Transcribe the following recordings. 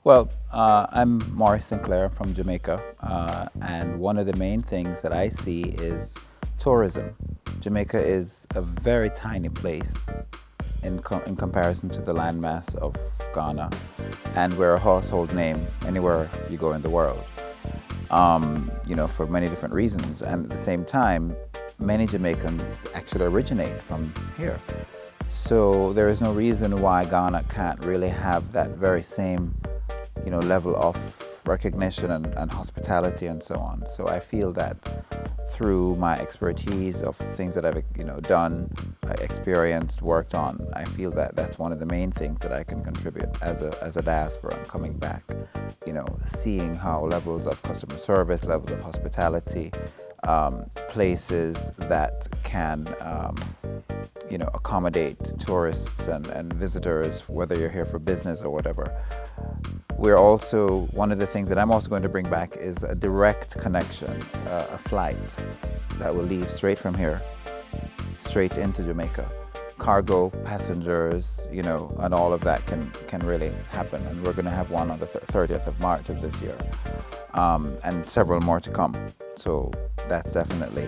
I'm Maurice Sinclair from Jamaica, and one of the main things that I see is tourism. Jamaica is a very tiny place in comparison to the landmass of Ghana, and we're a household name anywhere you go in the world, for many different reasons. And at the same time, many Jamaicans actually originate from here. So there is no reason why Ghana can't really have that very same level of recognition and hospitality and so on. So I feel that through my expertise of things that I've done, experienced, worked on, I feel that that's one of the main things that I can contribute as a diaspora and coming back, seeing how levels of customer service, levels of hospitality, places that can accommodate tourists and visitors, whether you're here for business or whatever. We're also, one of the things that I'm also going to bring back is a direct connection, a flight that will leave straight from here, straight into Jamaica. Cargo, passengers, and all of that can really happen. And we're going to have one on the 30th of March of this year, and several more to come. So that's definitely,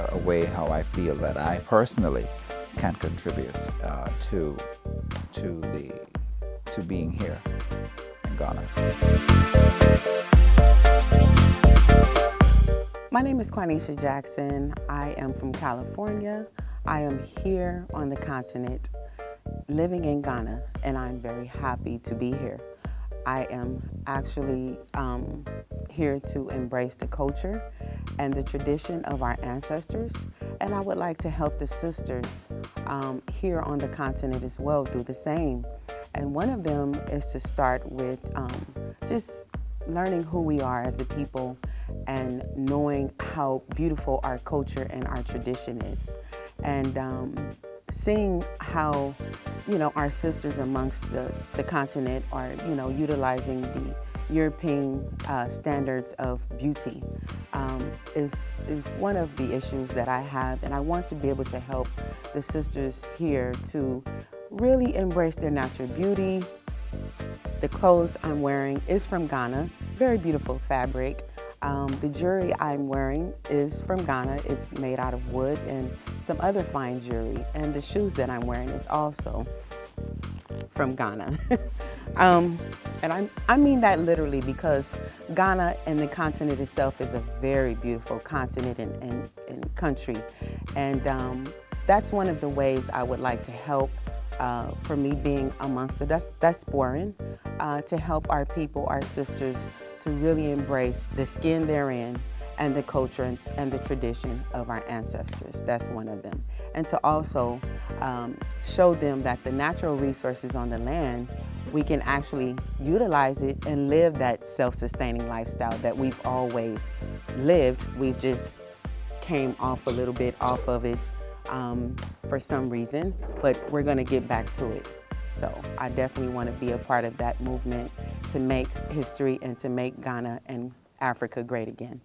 a way how I feel that I personally can contribute to being here in Ghana. My name is Quanisha Jackson. I am from California. I am here on the continent, living in Ghana, and I'm very happy to be here. I am actually here to embrace the culture and the tradition of our ancestors, and I would like to help the sisters here on the continent as well do the same. And one of them is to start with just learning who we are as a people and knowing how beautiful our culture and our tradition is. And seeing how, our sisters amongst the continent are, utilizing the European standards of beauty is one of the issues that I have, and I want to be able to help the sisters here to really embrace their natural beauty. The clothes I'm wearing is from Ghana, very beautiful fabric. The jewelry I'm wearing is from Ghana. It's made out of wood and some other fine jewelry. And the shoes that I'm wearing is also from Ghana. And I mean that literally, because Ghana and the continent itself is a very beautiful continent and country. And that's one of the ways I would like to help, for me being amongst the diasporan, to help our people, our sisters, to really embrace the skin they're in and the culture and the tradition of our ancestors. That's one of them. And to also show them that the natural resources on the land, we can actually utilize it and live that self-sustaining lifestyle that we've always lived. We've just came off a little bit off of it for some reason, but we're gonna get back to it. So I definitely want to be a part of that movement to make history and to make Ghana and Africa great again.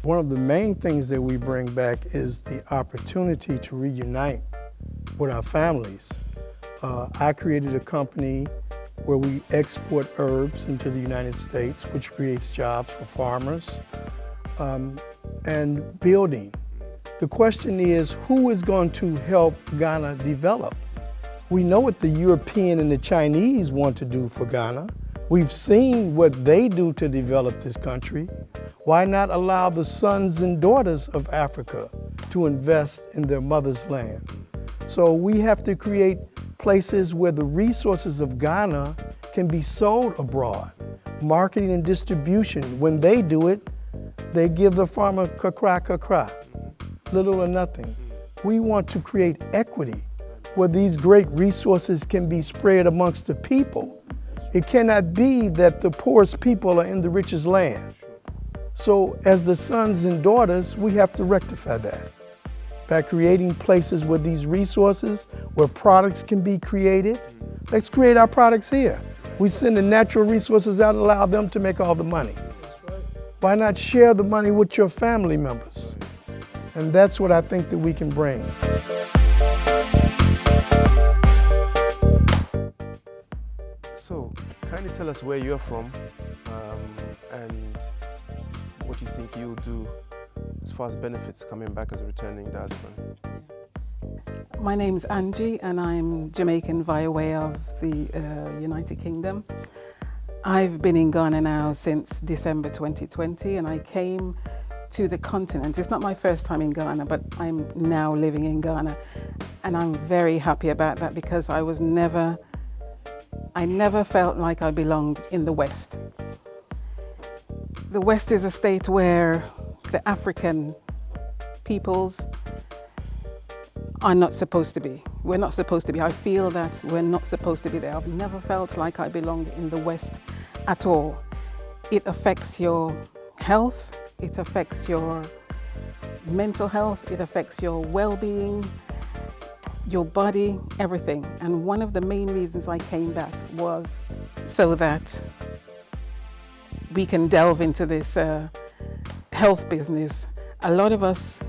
One of the main things that we bring back is the opportunity to reunite with our families. I created a company where we export herbs into the United States, which creates jobs for farmers, and building. The question is, who is going to help Ghana develop? We know what the European and the Chinese want to do for Ghana. We've seen what they do to develop this country. Why not allow the sons and daughters of Africa to invest in their mother's land? So we have to create places where the resources of Ghana can be sold abroad. Marketing and distribution, when they do it, they give the farmer kakra, little or nothing. We want to create equity where these great resources can be spread amongst the people. It cannot be that the poorest people are in the richest land. So as the sons and daughters, we have to rectify that by creating places where these resources, where products can be created. Let's create our products here. We send the natural resources out and allow them to make all the money. Why not share the money with your family members? And that's what I think that we can bring. So, kindly tell us where you're from and what you think you'll do as far as benefits coming back as a returning diasporan. My name's Angie and I'm Jamaican via way of the United Kingdom. I've been in Ghana now since December 2020 and I came to the continent. It's not my first time in Ghana, but I'm now living in Ghana and I'm very happy about that because I never felt like I belonged in the West. The West is a state where the African peoples are not supposed to be. We're not supposed to be. I feel that we're not supposed to be there. I've never felt like I belonged in the West at all. It affects your health, it affects your mental health, it affects your well-being, your body, everything. And one of the main reasons I came back was so that we can delve into this health business. A lot of us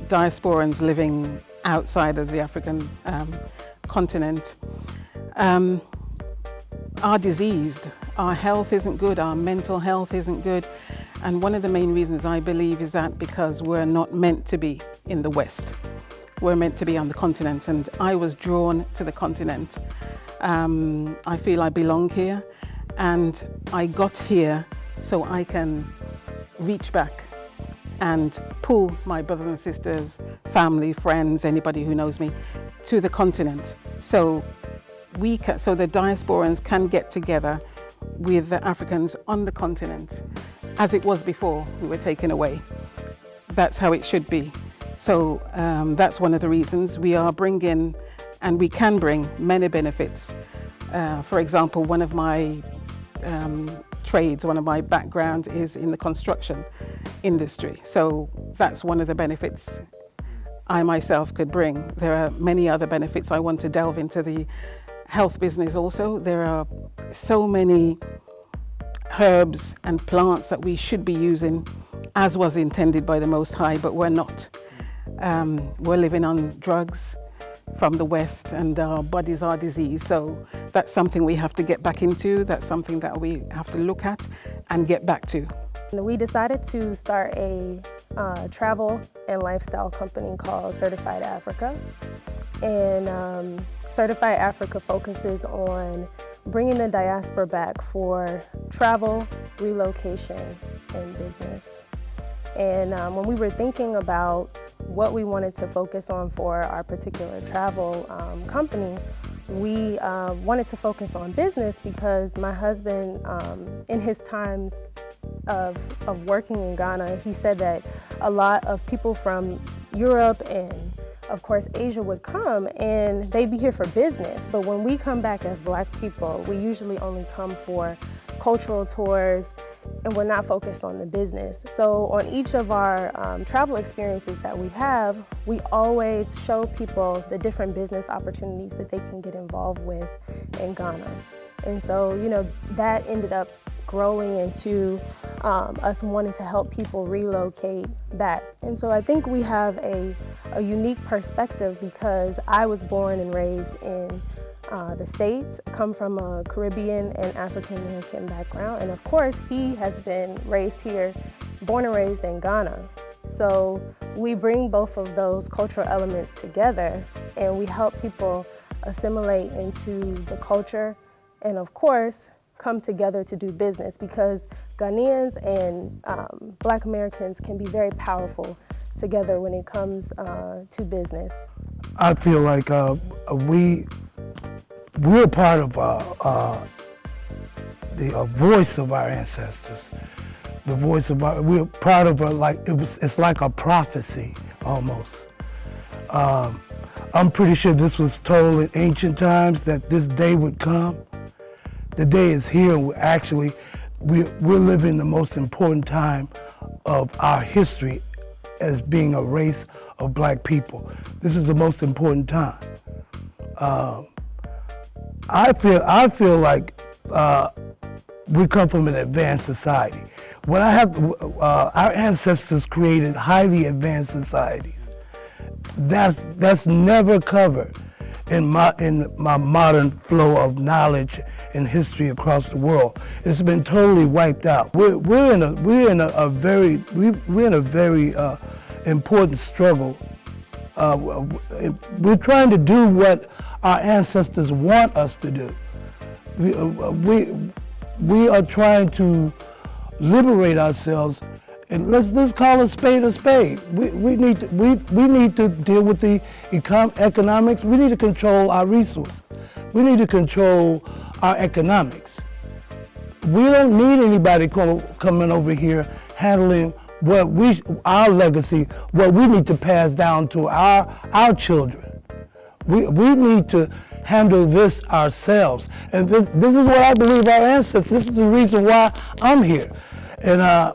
diasporans living outside of the African continent are diseased. Our health isn't good, our mental health isn't good. And one of the main reasons I believe is that because we're not meant to be in the West. We're meant to be on the continent and I was drawn to the continent. I feel I belong here and I got here so I can reach back and pull my brothers and sisters, family, friends, anybody who knows me, to the continent. So the diasporans can get together with the Africans on the continent, as it was before we were taken away. That's how it should be. So that's one of the reasons we are bringing, and we can bring many benefits. For example, one of my trades, one of my backgrounds is in the construction industry. So that's one of the benefits I myself could bring. There are many other benefits. I want to delve into the health business also. There are so many herbs and plants that we should be using as was intended by the Most High, but we're not. We're living on drugs from the West and our bodies are diseased. So that's something we have to get back into. That's something that we have to look at and get back to. We decided to start a travel and lifestyle company called Certified Africa. And Certified Africa focuses on bringing the diaspora back for travel, relocation, and business. And when we were thinking about what we wanted to focus on for our particular travel company, we wanted to focus on business because my husband, in his times of working in Ghana, he said that a lot of people from Europe and of course Asia would come and they'd be here for business. But when we come back as Black people, we usually only come for cultural tours and we're not focused on the business. So on each of our travel experiences that we have, we always show people the different business opportunities that they can get involved with in Ghana. And so, you know, that ended up growing into us wanting to help people relocate back. And so I think we have a unique perspective because I was born and raised in the States, come from a Caribbean and African American background. And of course, he has been raised here, born and raised in Ghana. So we bring both of those cultural elements together and we help people assimilate into the culture and of course, come together to do business because Ghanaians and Black Americans can be very powerful together when it comes to business. I feel like we're part of the voice of our ancestors. The voice of we're part of it's like a prophecy almost. I'm pretty sure this was told in ancient times that this day would come. The day is here and we're living the most important time of our history as being a race of Black people. This is the most important time. I feel like we come from an advanced society. When our ancestors created highly advanced societies. That's never covered in my modern flow of knowledge and history across the world. It's been totally wiped out. We're in a very important struggle. We're trying to do what our ancestors want us to do. We are trying to liberate ourselves, and let's call a spade a spade. We need to deal with the economics. We need to control our resources. We need to control our economics. We don't need anybody coming over here handling our legacy, what we need to pass down to our children. We need to handle this ourselves. And this is what I believe our ancestors, this is the reason why I'm here. And I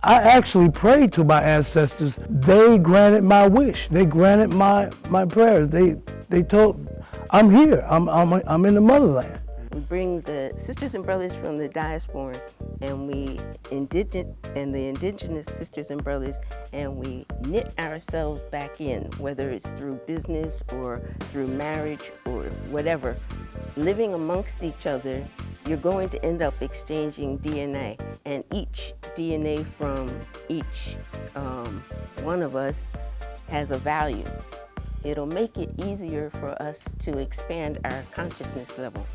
actually prayed to my ancestors. They granted my wish. They granted my prayers. They told, I'm here, I'm in the motherland. We bring the sisters and brothers from the diaspora and the indigenous sisters and brothers, and we knit ourselves back in, whether it's through business or through marriage or whatever. Living amongst each other, you're going to end up exchanging DNA, and each DNA from each one of us has a value. It'll make it easier for us to expand our consciousness level.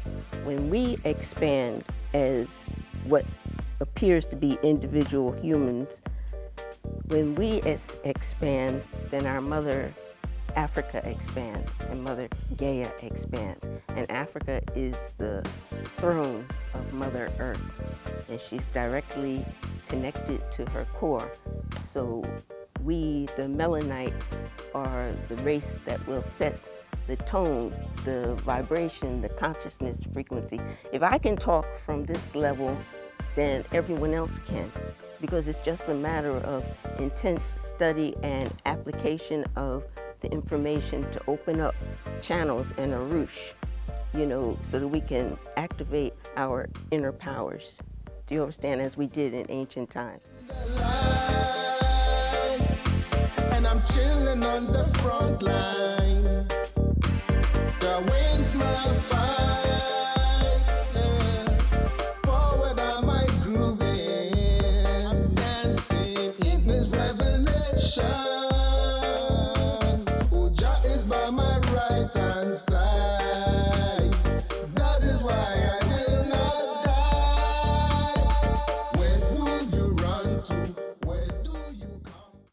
When we expand as what appears to be individual humans, when we expand, then our mother Africa expands and Mother Gaia expands. And Africa is the throne of Mother Earth, and she's directly connected to her core. So we, the Melanites, are the race that will set the tone, the vibration, the consciousness frequency. If I can talk from this level, then everyone else can, because it's just a matter of intense study and application of the information to open up channels and a ruche, so that we can activate our inner powers. Do you understand? As we did in ancient times. And I'm chilling on the front line. The winds my fire.